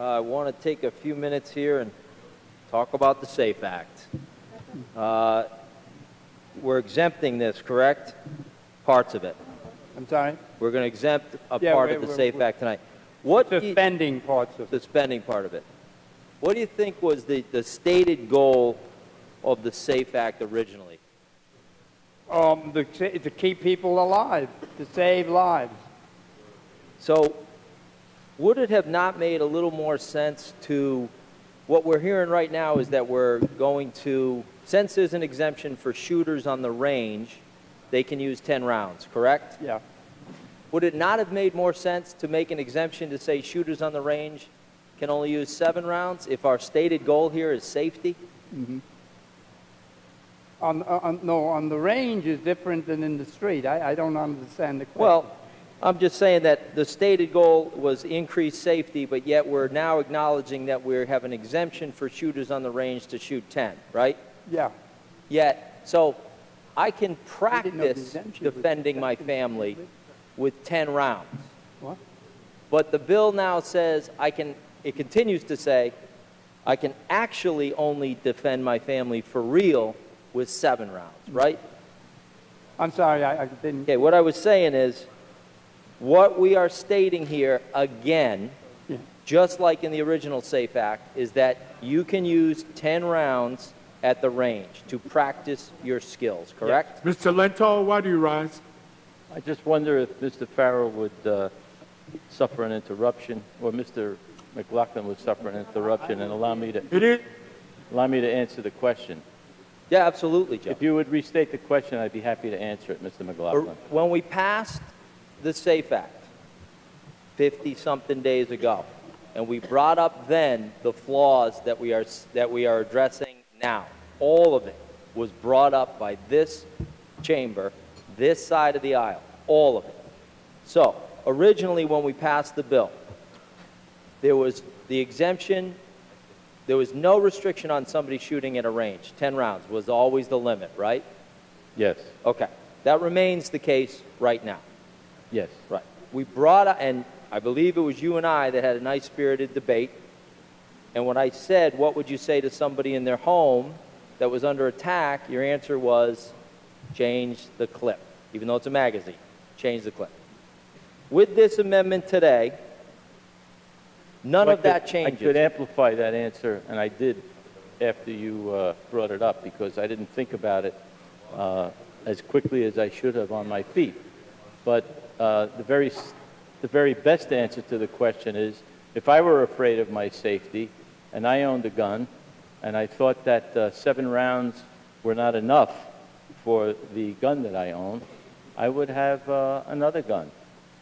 I want to take a few minutes here and talk about the SAFE Act. We're exempting this, correct? Parts of it. I'm sorry? We're going to exempt a part of the SAFE Act tonight. The spending parts of it. The spending part of it. What do you think was the stated goal of the SAFE Act originally? To keep people alive, to save lives. So would it have not made a little more sense to, what we're hearing right now is that we're going to, since there's an exemption for shooters on the range, they can use 10 rounds, correct? Yeah. Would it not have made more sense to make an exemption to say shooters on the range can only use 7 rounds if our stated goal here is safety? Mm-hmm. No, on the range is different than in the street. I don't understand the question. Well, I'm just saying that the stated goal was increased safety, but yet we're now acknowledging that we have an exemption for shooters on the range to shoot 10, right? Yeah. Yet, so I can practice defending my family with 10 rounds. What? But the bill now says it continues to say, I can actually only defend my family for real with 7 rounds, right? I'm sorry, I didn't... Okay, what I was saying is, what we are stating here, again, just like in the original SAFE Act, is that you can use 10 rounds at the range to practice your skills, correct? Yes. Mr. Lentol, why do you rise? I just wonder if Mr. Farrell would suffer an interruption, or Mr. McLaughlin would suffer an interruption and allow me to answer the question. Yeah, absolutely, Joe. If you would restate the question, I'd be happy to answer it, Mr. McLaughlin. When we passed the SAFE Act 50-something days ago, and we brought up then the flaws that we are addressing now, all of it was brought up by this chamber, this side of the aisle, all of it. So, originally when we passed the bill, there was the exemption, there was no restriction on somebody shooting at a range. 10 rounds was always the limit, right? Yes. Okay. That remains the case right now. Yes. Right. We brought up, and I believe it was you and I that had a nice spirited debate, and when I said, what would you say to somebody in their home that was under attack, your answer was, change the clip. Even though it's a magazine, change the clip. With this amendment today, none of that changes. I could amplify that answer, and I did after you brought it up, because I didn't think about it as quickly as I should have on my feet. But the very best answer to the question is, if I were afraid of my safety and I owned a gun and I thought that 7 rounds were not enough for the gun that I own, I would have another gun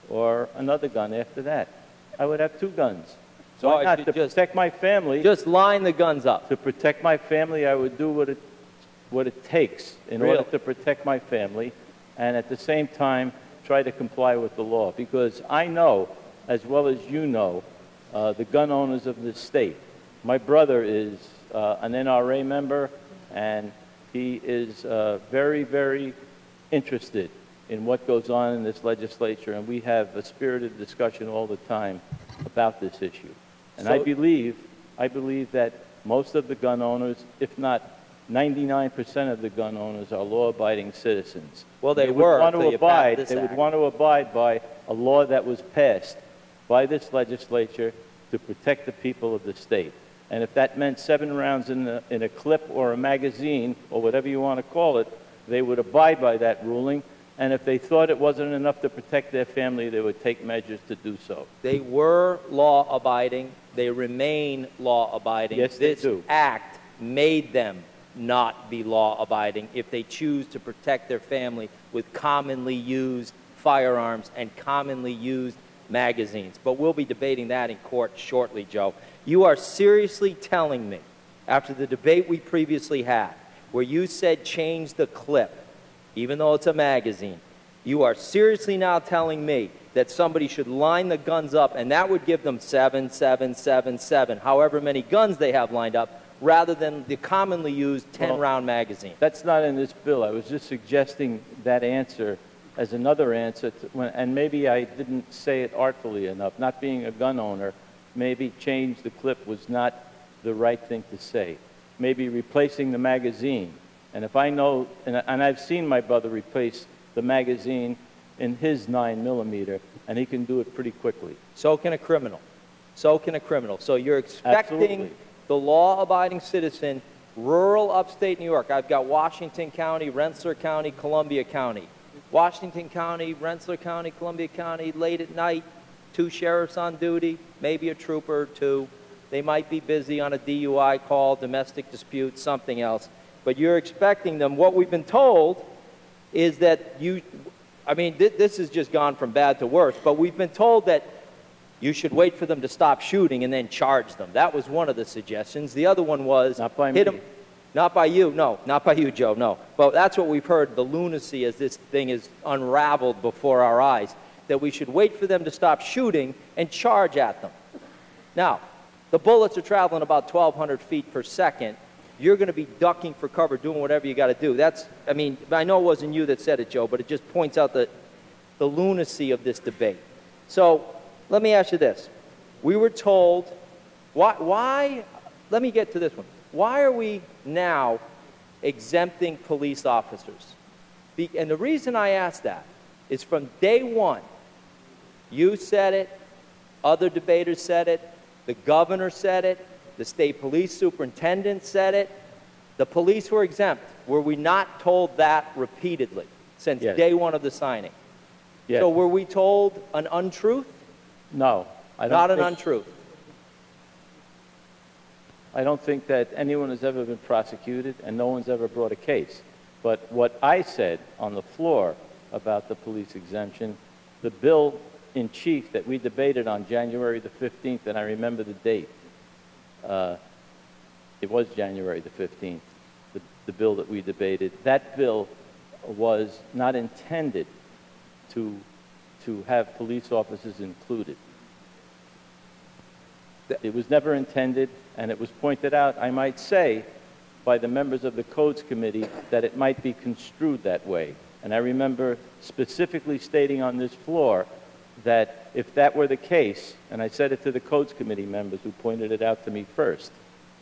or another gun after that. I would have 2 guns. So Why not not to protect my family. Just line the guns up. To protect my family, I would do what it takes in order to protect my family, and at the same time try to comply with the law. Because I know, as well as you know, the gun owners of this state. My brother is an NRA member, and he is very, very interested in what goes on in this legislature, and we have a spirited discussion all the time about this issue. And I believe that most of the gun owners, if not 99% of the gun owners, are law-abiding citizens. Well, they would want to abide by a law that was passed by this legislature to protect the people of the state. And if that meant 7 rounds in a clip or a magazine, or whatever you want to call it, they would abide by that ruling. And if they thought it wasn't enough to protect their family, they would take measures to do so. They were law-abiding. They remain law-abiding. Yes, they do. This act made them not be law-abiding if they choose to protect their family with commonly used firearms and commonly used magazines. But we'll be debating that in court shortly, Joe. You are seriously telling me, after the debate we previously had, where you said change the clip, even though it's a magazine, you are seriously now telling me that somebody should line the guns up, and that would give them 7, 7, 7, 7, however many guns they have lined up, rather than the commonly used 10-round magazine. That's not in this bill. I was just suggesting that answer as another answer, and maybe I didn't say it artfully enough. Not being a gun owner, maybe change the clip was not the right thing to say. Maybe replacing the magazine. And if I know, and I've seen my brother replace the magazine in his 9mm, and he can do it pretty quickly. So can a criminal. So can a criminal. So you're expecting Absolutely. the law-abiding citizen, rural upstate New York. I've got Washington County, Rensselaer County, Columbia County. Washington County, Rensselaer County, Columbia County, late at night, 2 sheriffs on duty, maybe a trooper or 2. They might be busy on a DUI call, domestic dispute, something else. But you're expecting them. What we've been told is that this has just gone from bad to worse, but we've been told that you should wait for them to stop shooting and then charge them. That was one of the suggestions. The other one was Not by hit me. them. Not by you, no. Not by you, Joe, no. But that's what we've heard, the lunacy as this thing is unraveled before our eyes, that we should wait for them to stop shooting and charge at them. Now, the bullets are traveling about 1,200 feet per second. You're going to be ducking for cover, doing whatever you got to do. I know it wasn't you that said it, Joe, but it just points out the lunacy of this debate. So let me ask you this. We were told, why, let me get to this one. Why are we now exempting police officers? And the reason I ask that is from day one, you said it, other debaters said it, the governor said it, the state police superintendent said it, the police were exempt. Were we not told that repeatedly since Yes. day one of the signing? Yes. So were we told an untruth? No. I don't Not an think- untruth. I don't think that anyone has ever been prosecuted and no one's ever brought a case. But what I said on the floor about the police exemption, the bill in chief that we debated on January the 15th, and I remember the date. It was January the 15th, the bill that we debated. That bill was not intended to have police officers included. It was never intended, and it was pointed out, I might say, by the members of the Codes Committee that it might be construed that way. And I remember specifically stating on this floor that if that were the case, and I said it to the Codes Committee members who pointed it out to me first,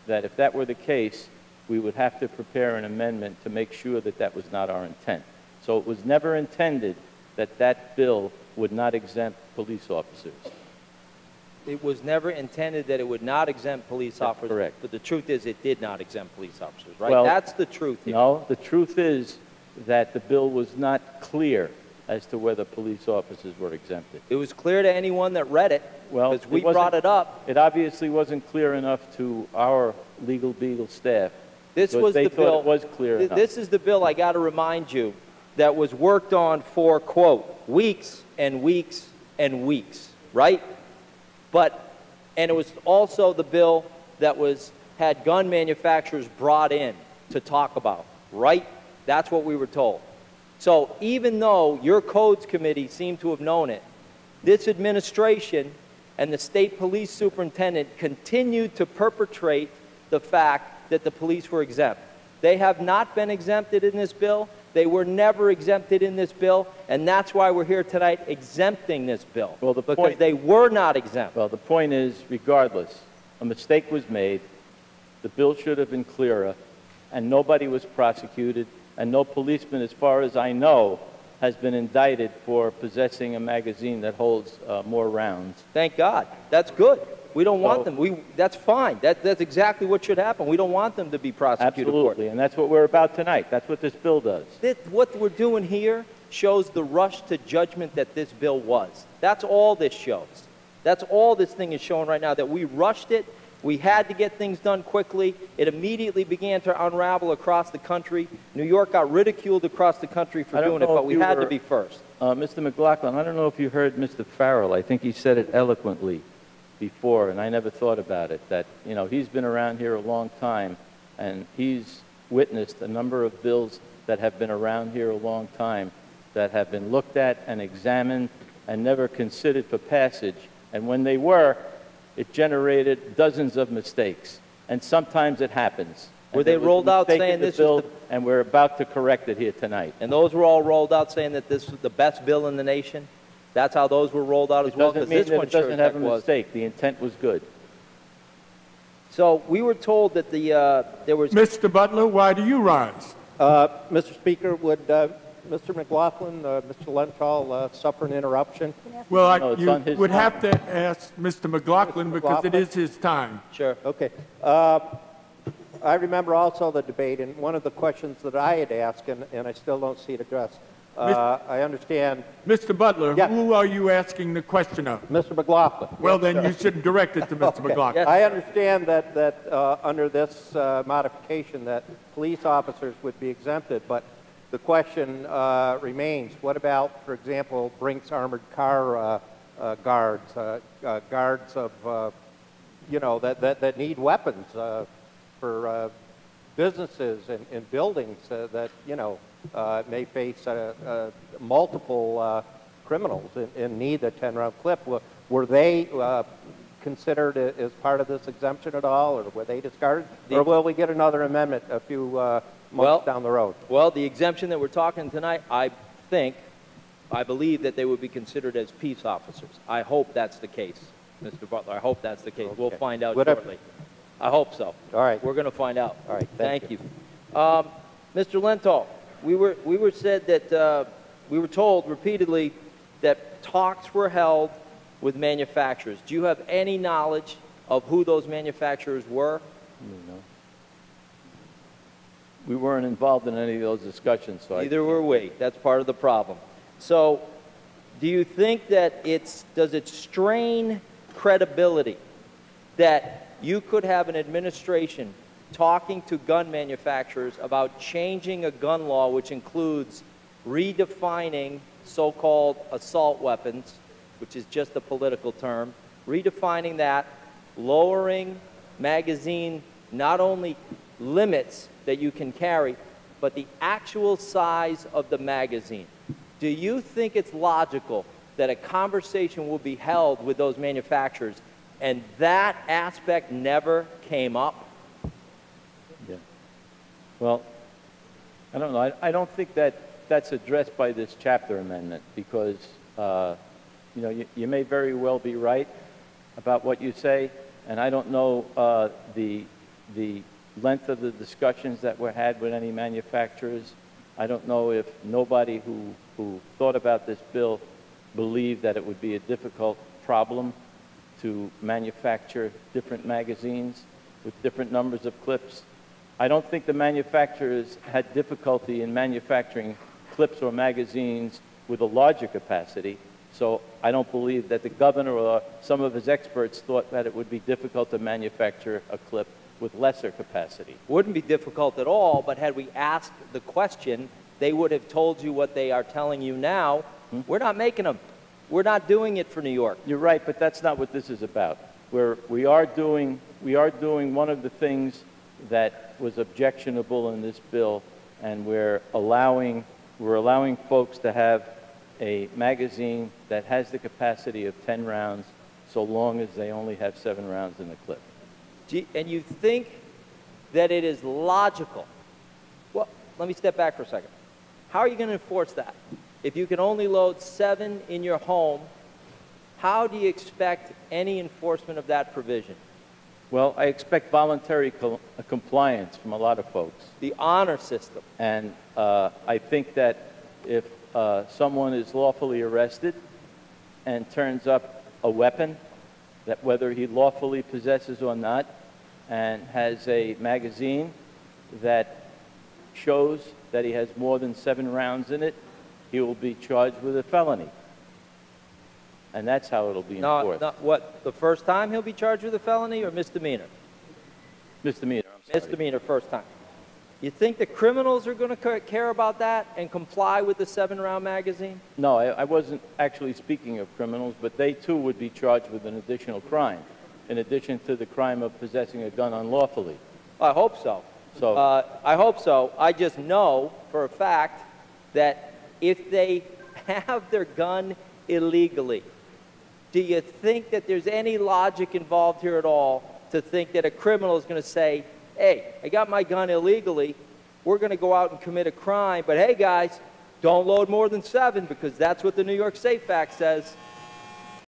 that if that were the case, we would have to prepare an amendment to make sure that that was not our intent. So it was never intended that that bill would not exempt police officers. It was never intended that it would not exempt police officers. correct. But the truth is it did not exempt police officers, right? Well, That's the truth here. No, the truth is that the bill was not clear as to whether police officers were exempted. It was clear to anyone that read it, Well, because we it wasn't- brought it up. It obviously wasn't clear enough to our legal beagle staff. This because was they the thought bill. it was clear enough. This is the bill, I got to remind you, that was worked on for, quote, weeks and weeks and weeks, right? And it was also the bill that had gun manufacturers brought in to talk about, right? That's what we were told. So even though your Codes Committee seemed to have known it, this administration and the state police superintendent continued to perpetrate the fact that the police were exempt. They have not been exempted in this bill. They were never exempted in this bill, and that's why we're here tonight exempting this bill, Well, the because point- they were not exempt. Well, the point is, regardless, a mistake was made, the bill should have been clearer, and nobody was prosecuted, and no policeman, as far as I know, has been indicted for possessing a magazine that holds more rounds. Thank God. That's good. We don't want So- them. That's fine. That's exactly what should happen. We don't want them to be prosecuted for it. Absolutely, and that's what we're about tonight. That's what this bill does. What we're doing here shows the rush to judgment that this bill was. That's all this shows. That's all this thing is showing right now, that we rushed it. We had to get things done quickly. It immediately began to unravel across the country. New York got ridiculed across the country for I don't doing it, know but if we you had to were- be first. Mr. McLaughlin, I don't know if you heard Mr. Farrell. I think he said it eloquently before, and I never thought about it, that, you know, he's been around here a long time, and he's witnessed a number of bills that have been around here a long time that have been looked at and examined and never considered for passage. And when they were, it generated dozens of mistakes. And sometimes it happens. Were And they there was a rolled out mistake saying in the this is bill, the- and we're about to correct it here tonight. And those were all rolled out saying that this was the best bill in the nation? That's how those were rolled out as well, because Doesn't mean this that one it sure doesn't as have heck a was. mistake. The intent was good. So we were told that there was... Mr. Butler, why do you rise? Mr. Speaker, would Mr. McLaughlin, Mr. Lenthal suffer an interruption? Well, No, it's you on his would time. have to ask Mr. McLaughlin because it McLaughlin? is his time. Sure. Okay. I remember also the debate, and one of the questions that I had asked, and I still don't see it addressed. I understand, Mr. Butler, Yeah. who are you asking the question of? Mr. McLaughlin. Well, then you should direct it to Mr. McLaughlin. Yes. I understand that under this modification that police officers would be exempted, but the question remains, what about, for example, Brinks armored car guards, guards of, that need weapons for businesses and buildings that, may face multiple criminals and need a 10-round clip. Were they considered as part of this exemption at all, or were they discarded? Or will we get another amendment a few months down the road? Well, the exemption that we're talking tonight, I believe that they would be considered as peace officers. I hope that's the case, Mr. Butler. I hope that's the case. We'll Okay. find out Whatever. shortly. I hope so. All right. We're going to find out. All right, thank Thank you. Mr. Lenthal, we were said that we were told repeatedly that talks were held with manufacturers. Do you have any knowledge of who those manufacturers were? No. We weren't involved in any of those discussions, so Neither were we. That's part of the problem. So, do you think that does it strain credibility that you could have an administration talking to gun manufacturers about changing a gun law which includes redefining so-called assault weapons, which is just a political term, redefining that, lowering magazine not only limits that you can carry, but the actual size of the magazine? Do you think it's logical that a conversation will be held with those manufacturers and that aspect never came up? Yeah. Well, I don't know. I don't think that's addressed by this chapter amendment because, you may very well be right about what you say, and I don't know the length of the discussions that were had with any manufacturers. I don't know if nobody who thought about this bill believed that it would be a difficult problem to manufacture different magazines with different numbers of clips. I don't think the manufacturers had difficulty in manufacturing clips or magazines with a larger capacity, so I don't believe that the governor or some of his experts thought that it would be difficult to manufacture a clip with lesser capacity. Wouldn't be difficult at all, but had we asked the question, they would have told you what they are telling you now. We're not making them. We're not doing it for New York. You're right, but that's not what this is about. We are doing one of the things that was objectionable in this bill, and we're allowing folks to have a magazine that has the capacity of 10 rounds so long as they only have 7 rounds in the clip. And you think that it is logical? Well, let me step back for a second. How are you going to enforce that? If you can only load 7 in your home, how do you expect any enforcement of that provision? Well, I expect voluntary compliance from a lot of folks. The honor system. And I think that if someone is lawfully arrested and turns up a weapon, that whether he lawfully possesses or not, and has a magazine that shows that he has more than 7 rounds in it, he will be charged with a felony. And that's how it'll be enforced. What, the first time he'll be charged with a felony or misdemeanor? Misdemeanor, I'm sorry. Misdemeanor first time. You think the criminals are going to care about that and comply with the 7-round magazine? No, I wasn't actually speaking of criminals, but they too would be charged with an additional crime, in addition to the crime of possessing a gun unlawfully. I hope so. I hope so. I just know for a fact that if they have their gun illegally, do you think that there's any logic involved here at all to think that a criminal is going to say, hey, I got my gun illegally, we're going to go out and commit a crime, but hey guys, Don't load more than 7 because that's what the New York Safe Act says.